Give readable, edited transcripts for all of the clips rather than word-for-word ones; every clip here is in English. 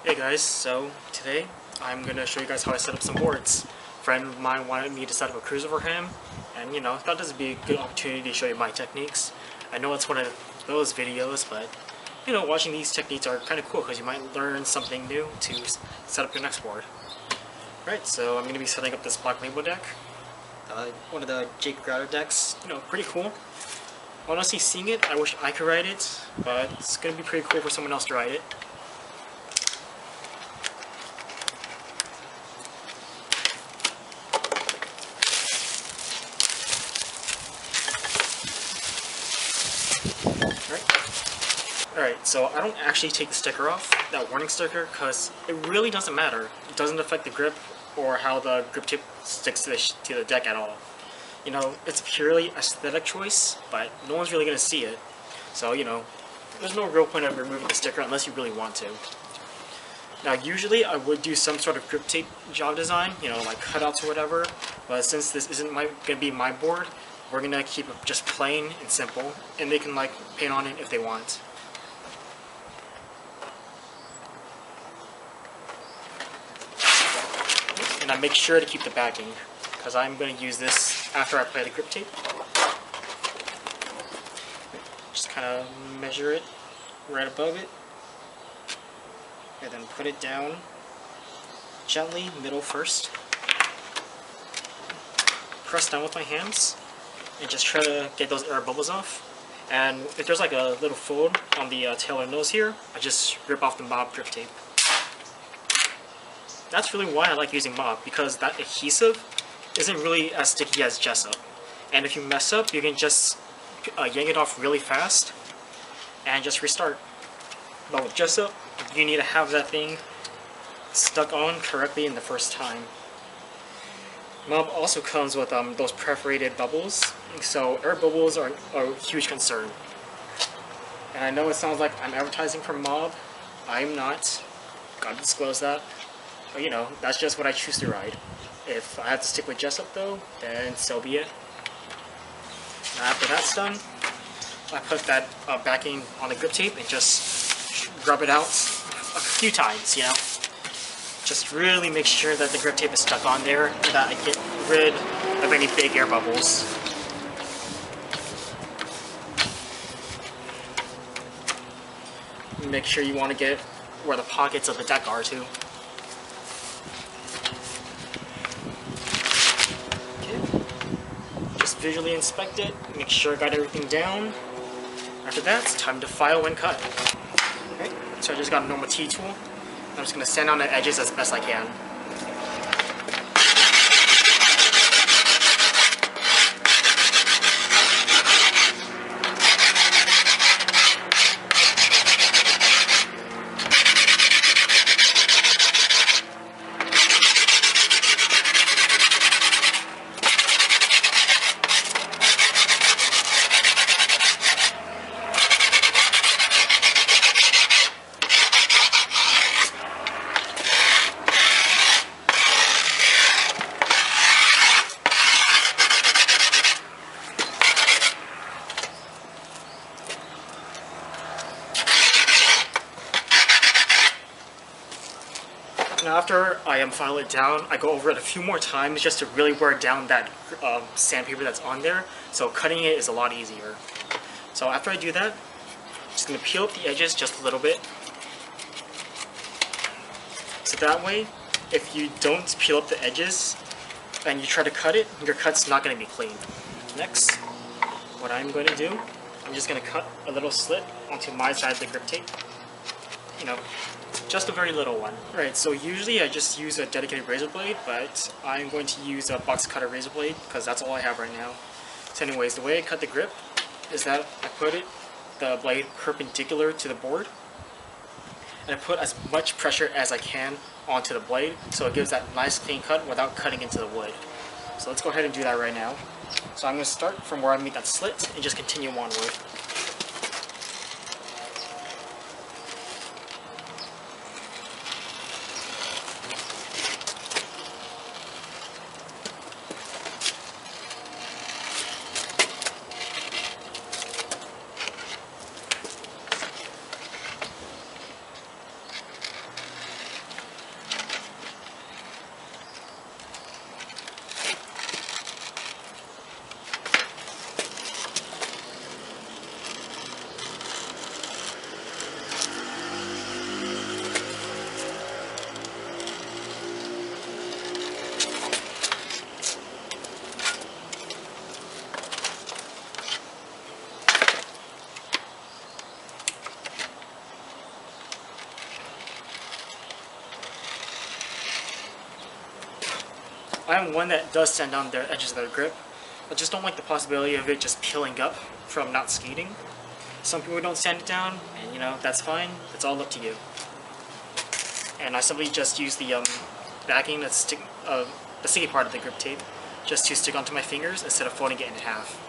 Hey guys, so today I'm going to show you guys how I set up some boards. A friend of mine wanted me to set up a cruiser for him, and I thought this would be a good opportunity to show you my techniques. I know it's one of those videos, but watching these techniques are kind of cool because you might learn something new to set up your next board. Right, so I'm going to be setting up this Black Label deck. One of the Jake Reuter decks, pretty cool. Honestly, seeing it, I wish I could ride it, but it's going to be pretty cool for someone else to ride it. Alright, so I don't actually take the sticker off, that warning sticker, because it really doesn't matter. It doesn't affect the grip or how the grip tip sticks to the deck at all. It's a purely aesthetic choice, but no one's really going to see it. So, there's no real point of removing the sticker unless you really want to. Now, usually I would do some sort of grip tape job design, like cutouts or whatever, but since this isn't going to be my board, we're going to keep it just plain and simple, and they can paint on it if they want. And I make sure to keep the backing, because I'm going to use this after I apply the grip tape. Just kind of measure it right above it, and then put it down gently, middle first. Press down with my hands, and just try to get those air bubbles off. And if there's like a little fold on the tail or nose here, I just rip off the Mob grip tape. That's really why I like using Mob, because that adhesive isn't really as sticky as Jessup. And if you mess up, you can just yank it off really fast and just restart. But with Jessup, you need to have that thing stuck on correctly in the first time. Mob also comes with those perforated bubbles, so air bubbles are a huge concern. And I know it sounds like I'm advertising for Mob. I'm not. Gotta disclose that. But that's just what I choose to ride. If I have to stick with Jessup though, then so be it. Now after that's done, I put that backing on the grip tape and just rub it out a few times, Just really make sure that the grip tape is stuck on there and that I get rid of any big air bubbles. Make sure you want to get where the pockets of the deck are too. Visually inspect it, make sure I got everything down. After that, it's time to file and cut. Okay, so I just got a normal T-tool. I'm just going to sand on the edges as best I can. Now after I file it down, I go over it a few more times just to really wear down that sandpaper that's on there, so cutting it is a lot easier. So after I do that, I'm just going to peel up the edges just a little bit. So that way, if you don't peel up the edges and you try to cut it, your cut's not going to be clean. Next, what I'm going to do, I'm just going to cut a little slit onto my side of the grip tape. Just a very little one. Alright, so usually I just use a dedicated razor blade, but I'm going to use a box cutter razor blade because that's all I have right now. So anyways, the way I cut the grip is that I put the blade perpendicular to the board, and I put as much pressure as I can onto the blade so it gives that nice clean cut without cutting into the wood. So let's go ahead and do that right now. So I'm going to start from where I made that slit and just continue onward. I'm one that does sand down the edges of their grip. I just don't like the possibility of it just peeling up from not skating. Some people don't sand it down, and you know, that's fine. It's all up to you. And I simply just use the backing, the sticky part of the grip tape, just to stick onto my fingers instead of folding it in half.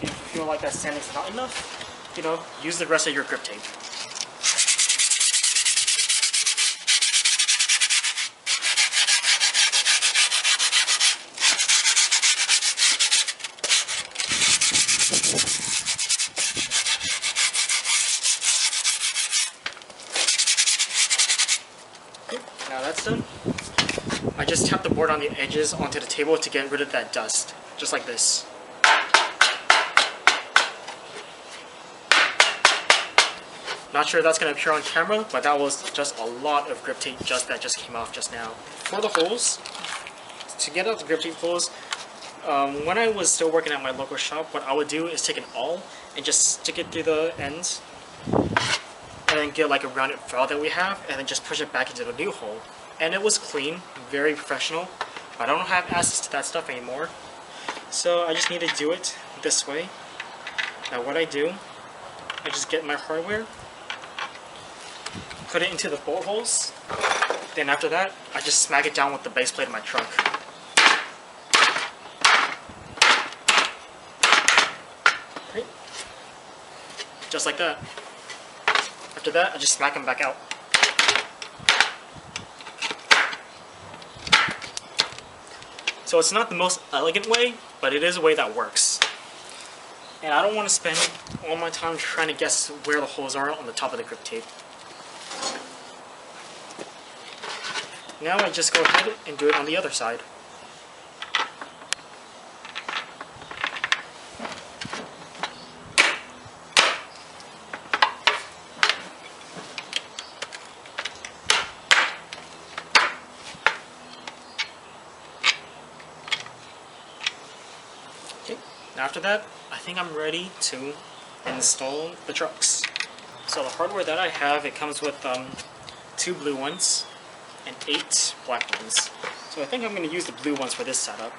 And if you feel like that sanding's not enough, you know, use the rest of your grip tape. Now that's done. I just tap the board on the edges onto the table to get rid of that dust, just like this. Not sure if that's going to appear on camera, but that was just a lot of grip tape that just came off just now. For the holes, to get out the grip tape holes, when I was still working at my local shop, what I would do is take an awl and just stick it through the ends, and then get like a rounded file that we have, and then just push it back into the new hole. And it was clean, very professional. I don't have access to that stuff anymore, so I just need to do it this way. Now what I do, I just get my hardware, put it into the bolt holes, then after that, I just smack it down with the base plate of my truck. Right. Just like that. After that, I just smack them back out. So it's not the most elegant way, but it is a way that works. And I don't want to spend all my time trying to guess where the holes are on the top of the grip tape. Now I just go ahead and do it on the other side. Okay, after that, I think I'm ready to install the trucks. So the hardware that I have, it comes with 2 blue ones and 8 black ones. So I think I'm going to use the blue ones for this setup,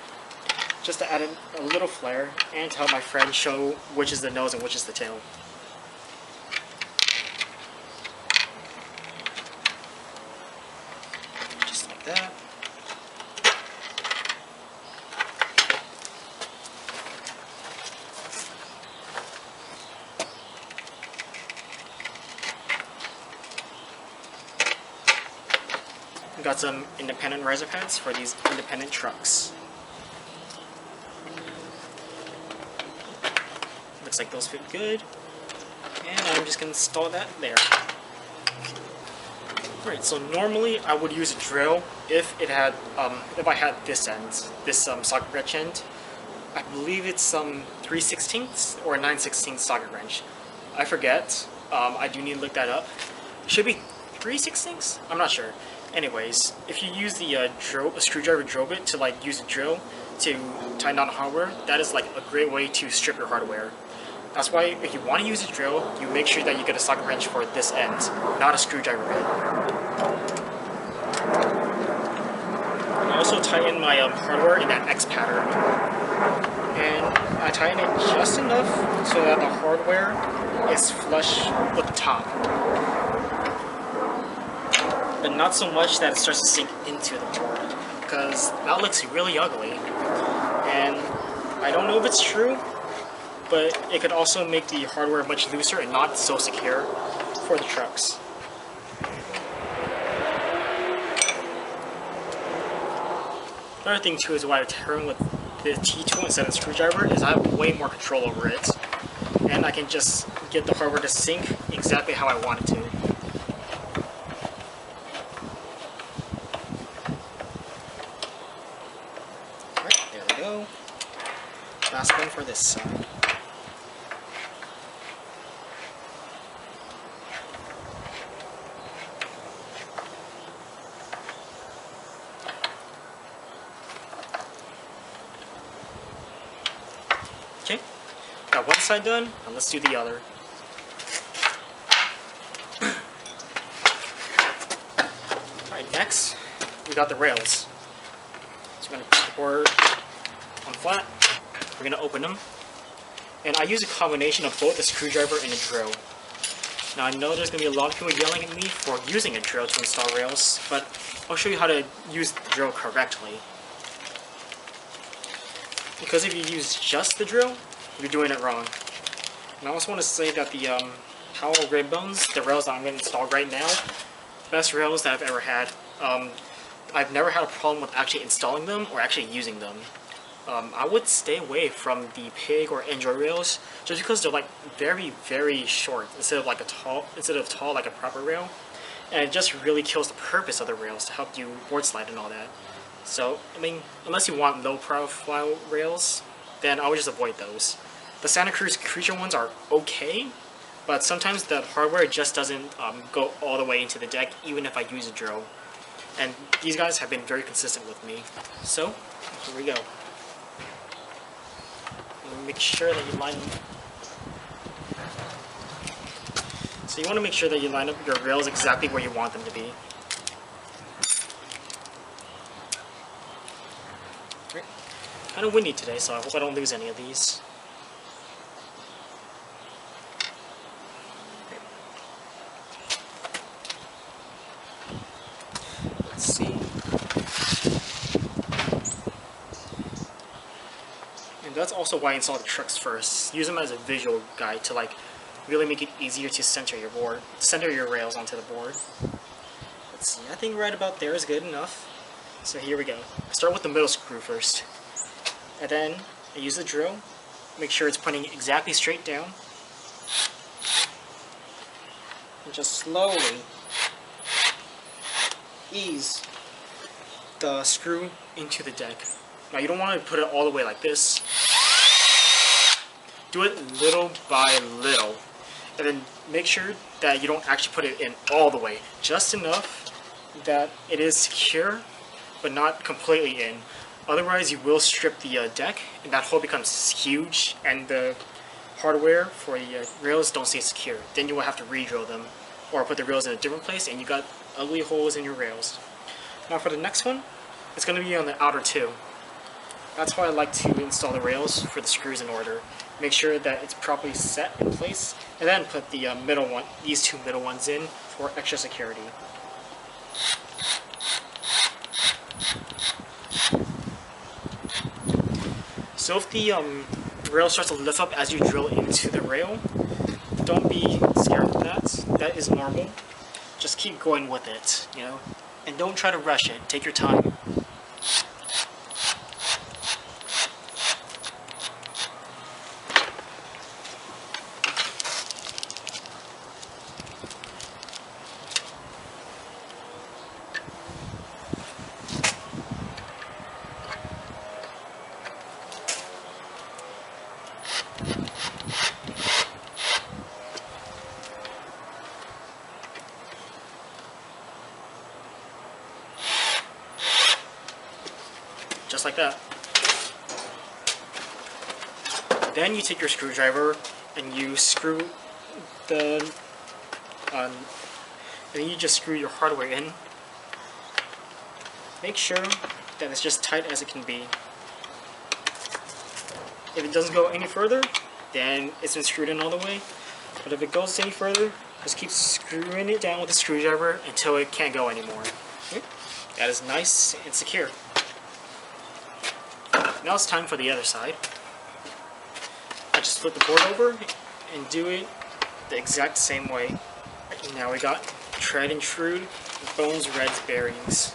just to add a little flair and to help my friend show which is the nose and which is the tail. Just like that. Got some independent riser pads for these independent trucks. Looks like those fit good. And I'm just going to install that there. Alright, so normally I would use a drill if it had, if I had this end, this socket wrench end. I believe it's 3/16 or 9/16 socket wrench. I forget. I do need to look that up. It should be 3/16? I'm not sure. Anyways, if you use the screwdriver drill bit to like use a drill to tighten down the hardware, that is like a great way to strip your hardware. That's why if you want to use a drill, you make sure that you get a socket wrench for this end, not a screwdriver bit. I also tighten my hardware in that X pattern, and I tighten it just enough so that the hardware is flush with the top, but not so much that it starts to sink into the board, because that looks really ugly. And I don't know if it's true, but it could also make the hardware much looser and not so secure for the trucks. Another thing too is why I turn with the T-tool instead of the screwdriver is I have way more control over it, and I can just get the hardware to sink exactly how I want it to. Alright, there we go. Last one for this side. Got one side done, and let's do the other. Alright, next, we got the rails. So we're going to put the board on flat. We're going to open them. And I use a combination of both a screwdriver and a drill. Now I know there's going to be a lot of people yelling at me for using a drill to install rails, but I'll show you how to use the drill correctly. Because if you use just the drill, you're doing it wrong. And I also want to say that the Powell rib bones, the rails that I'm going to install right now, best rails that I've ever had. I've never had a problem with actually installing them or actually using them. I would stay away from the pig or enjoy rails just because they're like very, very short instead of tall like a proper rail, and it just really kills the purpose of the rails to help you board slide and all that. So I mean, unless you want low profile rails, then I would just avoid those. The Santa Cruz Creature ones are okay, but sometimes the hardware just doesn't go all the way into the deck even if I use a drill. And these guys have been very consistent with me. So here we go. Make sure that you line them. So you want to make sure that you line up your rails exactly where you want them to be. Right. Kind of windy today, so I hope I don't lose any of these. Let's see. That's also why I install the trucks first. Use them as a visual guide to like really make it easier to center your board, center your rails onto the board. Let's see, I think right about there is good enough. So here we go. Start with the middle screw first, and then I use the drill. Make sure it's pointing exactly straight down, and just slowly ease the screw into the deck. Now you don't want to put it all the way like this. Do it little by little, and then make sure that you don't actually put it in all the way, just enough that it is secure, but not completely in. Otherwise you will strip the deck, and that hole becomes huge, and the hardware for the rails don't stay secure. Then you will have to re-drill them, or put the rails in a different place, and you got ugly holes in your rails. Now for the next one, it's going to be on the outer two. That's why I like to install the rails for the screws in order. Make sure that it's properly set in place, and then put the middle one, these two middle ones in for extra security. So if the rail starts to lift up as you drill into the rail, don't be scared of that. That is normal. Just keep going with it, you know, and don't try to rush it. Take your time. Just like that. Then you take your screwdriver and you screw the and then you just screw your hardware in. Make sure that it's just tight as it can be. If it doesn't go any further, then it's been screwed in all the way. But if it goes any further, just keep screwing it down with the screwdriver until it can't go anymore. Okay. That is nice and secure. Now it's time for the other side. I just flip the board over and do it the exact same way. Now we got tried and true Bones Red's bearings.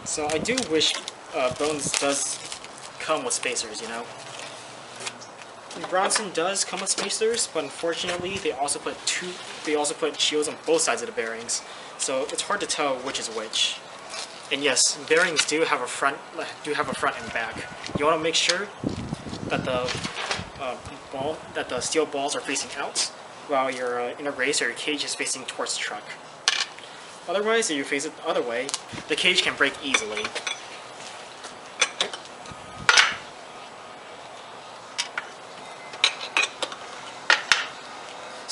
So I do wish Bones does come with spacers, you know. Bronson does come with spacers, but unfortunately they also put shields on both sides of the bearings, so it's hard to tell which is which. And yes, bearings do have a front and back. You want to make sure that the steel balls are facing out, while you're in a race or your cage is facing towards the truck. Otherwise, if you face it the other way, the cage can break easily.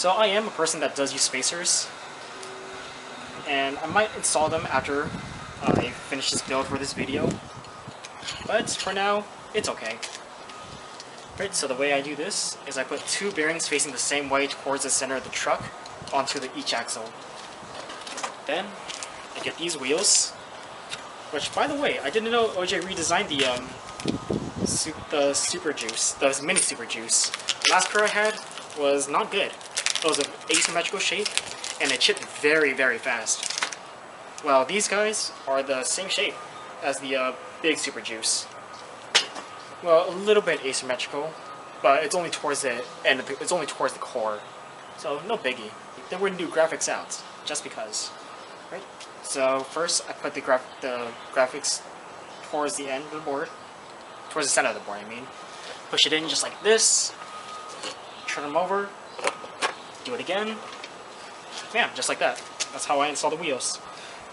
So I am a person that does use spacers, and I might install them after I finish this build for this video, but for now, it's okay. Right, so the way I do this is I put 2 bearings facing the same way towards the center of the truck onto each axle. Then, I get these wheels, which, by the way, I didn't know OJ redesigned the Super Juice, the Mini Super Juice. The last car I had was not good. It was an asymmetrical shape, and it chipped very, very fast. Well, these guys are the same shape as the big Super Juice. Well, a little bit asymmetrical, but it's only towards the end of it's only towards the core, so no biggie. Then we're gonna do graphics out, just because, right? So first, I put the graphics towards the end of the board, towards the center of the board. I mean, push it in just like this. Turn them over. Do it again. Yeah, just like that. That's how I install the wheels.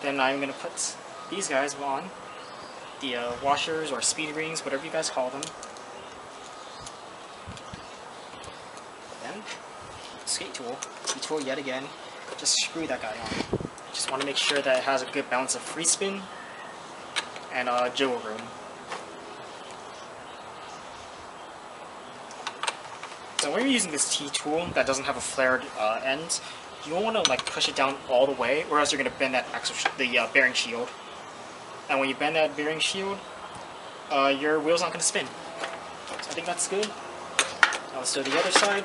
Then I'm gonna put these guys on. The washers or speed rings, whatever you guys call them. Then, skate tool, T-tool yet again, just screw that guy on. Just want to make sure that it has a good balance of free spin and jiggle room. So when you're using this T-tool that doesn't have a flared end, you don't want to like push it down all the way, or else you're going to bend that the bearing shield. And when you bend that bearing shield, your wheel's not going to spin. So I think that's good. Now let's do the other side.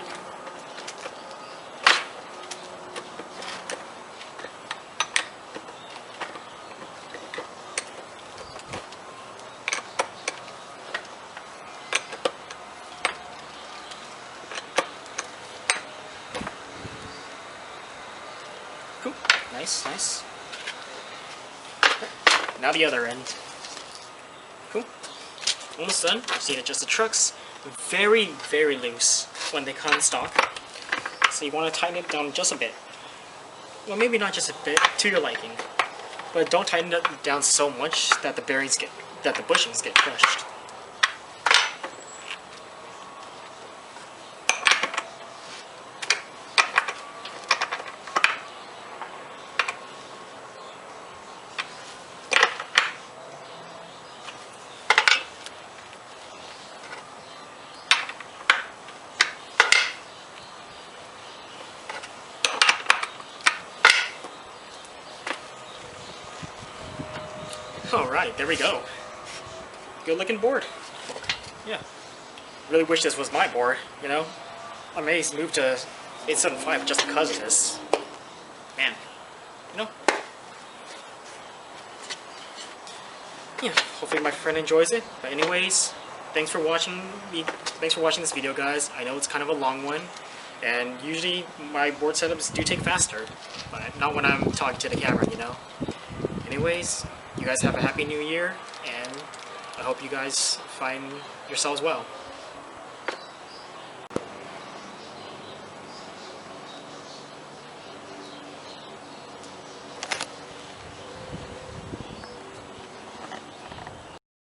Cool. Nice, nice. Now the other end. Cool. Almost done. I've seen it just the trucks. Very, very loose when they come in stock. So you want to tighten it down just a bit. Well, maybe not just a bit, to your liking. But don't tighten it down so much that the bushings get crushed. Alright, there we go. Good looking board. Yeah. Really wish this was my board, you know? I may move to 875 just because of this. Man. You know? Yeah, hopefully my friend enjoys it. But anyways, thanks for watching this video, guys. I know it's kind of a long one, and usually my board setups do take faster, but not when I'm talking to the camera, you know? Anyways, you guys have a happy new year, and I hope you guys find yourselves well.